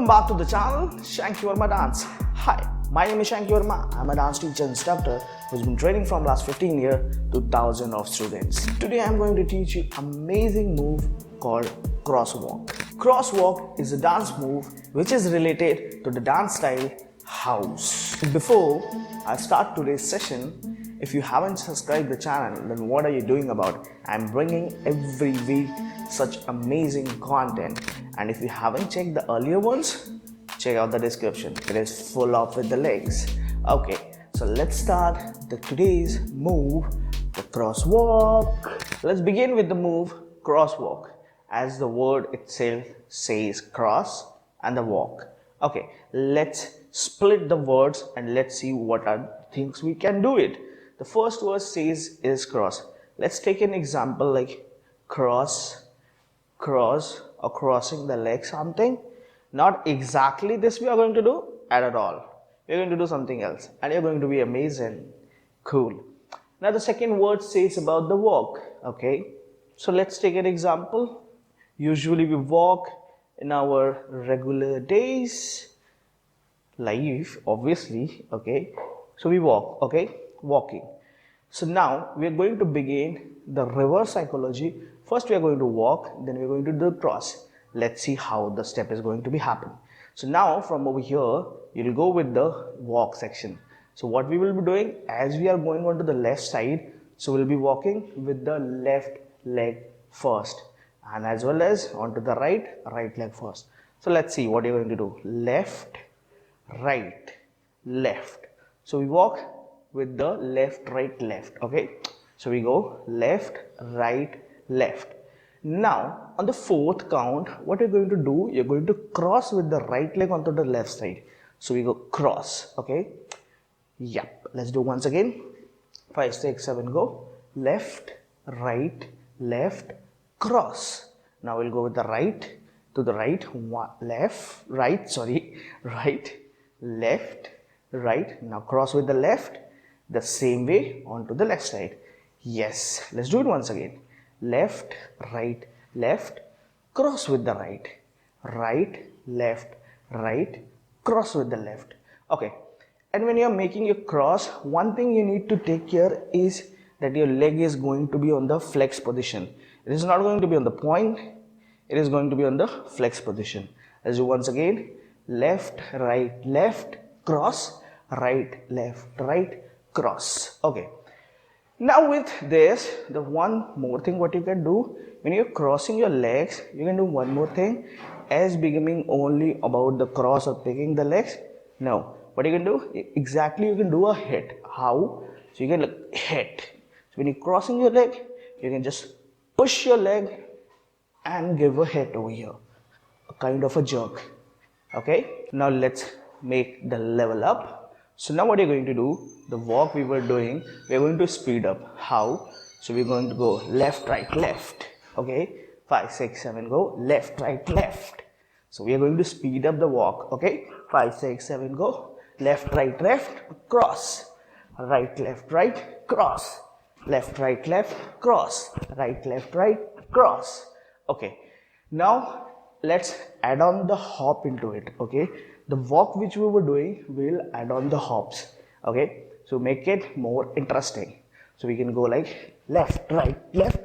Welcome back to the channel, Shanky Verma Dance. Hi, my name is Shanky Verma. I'm a dance teacher and instructor who's been training from last 15 years to thousands of students. Today I'm going to teach you an amazing move called Crosswalk. Crosswalk is a dance move which is related to the dance style house. Before I start today's session, if you haven't subscribed the channel, then what are you doing about it? I'm bringing every week such amazing content, and if you haven't checked the earlier ones, check out the description. It is full of with the links. Okay, so let's start today's move, the crosswalk. Let's begin with the move crosswalk, as the word itself says cross and the walk. Okay, let's split the words and let's see what are things we can do it. The first word says is cross. Let's take an example like cross, or crossing the leg, something. Not exactly this we are going to do at all. We're going to do something else and you're going to be amazing. Cool. Now the second word says about the walk. Okay, so let's take an example. Usually we walk in our regular days life, obviously. Okay, so we walk. Okay, walking. So now we are going to begin the reverse psychology. First we are going to walk, then we are going to do cross. Let's see how the step is going to be happen. So now from over here you'll go with the walk section. So what we will be doing, as we are going on to the left side, so we'll be walking with the left leg first, and as well as onto the right leg first. So let's see what you're going to do. Left, right, left. So we walk with the left, right, left. Okay, so we go left, right, left. Now on the fourth count, what you're going to do, you're going to cross with the right leg onto the left side. So we go cross. Okay, yep, let's do once again. 5, 6, 7, go left, right, left, cross. Now we'll go with the right to the right, left, right, sorry, right, left, right. Now cross with the left the same way onto the left side. Yes, let's do it once again. Left, right, left, cross with the right, right, left, right, cross with the left. Okay, and when you're making your cross, one thing you need to take care is that your leg is going to be on the flex position. It is not going to be on the point, it is going to be on the flex position. Let's do once again. Left, right, left, cross, right, left, right, cross. Okay, now with this, the one more thing what you can do, when you're crossing your legs, you can do one more thing. As becoming only about the cross or taking the legs, no, what you can do, exactly, you can do a hit. How? So you can hit. So when you're crossing your leg, you can just push your leg and give a hit over here, a kind of a jerk. Okay, now let's make the level up. So now what you're going to do, the walk we were doing, we're going to speed up. How? So we're going to go left, right, left. Okay, 5, 6, 7, go left, right, left. So we are going to speed up the walk. Okay, 5, 6, 7, go left, right, left, cross, right, left, right, cross, left, right, left, cross, right, left, right, cross. Okay, now let's add on the hop into it. Okay, the walk which we were doing, will add on the hops. Okay, so make it more interesting. So we can go like left, right, left,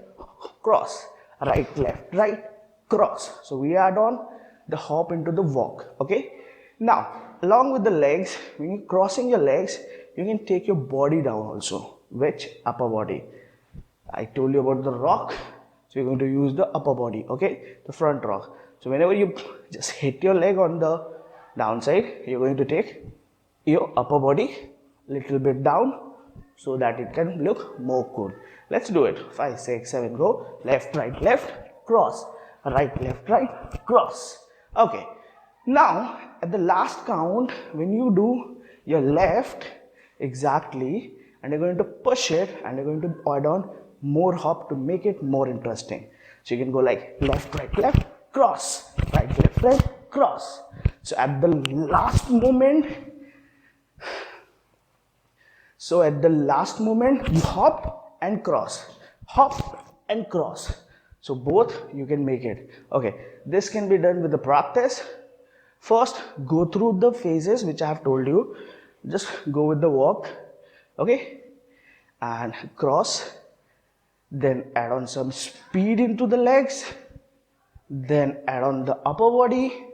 cross, right, left, right, cross. So we add on the hop into the walk. Okay, now along with the legs, when you're crossing your legs, you can take your body down also. Which? Upper body. I told you about the rock, so you're going to use the upper body. Okay, the front rock. So whenever you just hit your leg on the downside, you're going to take your upper body little bit down so that it can look more cool. Let's do it. 5, 6, 7, go left, right, left, cross, right, left, right, cross. Okay, now at the last count, when you do your left exactly, and you're going to push it and you're going to add on more hop to make it more interesting. So you can go like left, right, left, cross, right, left, right, cross. So at the last moment, you hop and cross, hop and cross. So both you can make it. Okay, this can be done with the practice. First, go through the phases which I have told you. Just go with the walk, okay, and cross, then add on some speed into the legs, then add on the upper body,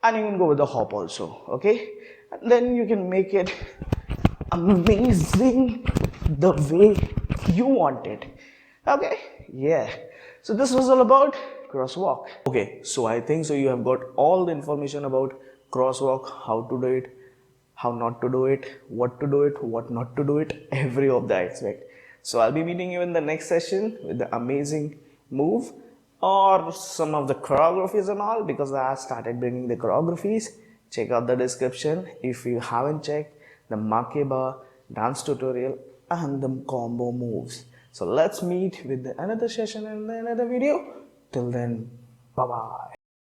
and you can go with the hop also, okay, and then you can make it amazing the way you want it, okay. Yeah, so this was all about crosswalk. Okay, so I think so you have got all the information about crosswalk, how to do it, how not to do it, what to do it, what not to do it, every of the aspect. So I'll be meeting you in the next session with the amazing move or some of the choreographies and all, because I started bringing the choreographies. Check out the description if you haven't checked the Makeba dance tutorial and the combo moves. So let's meet with another session and another video. Till then, bye bye.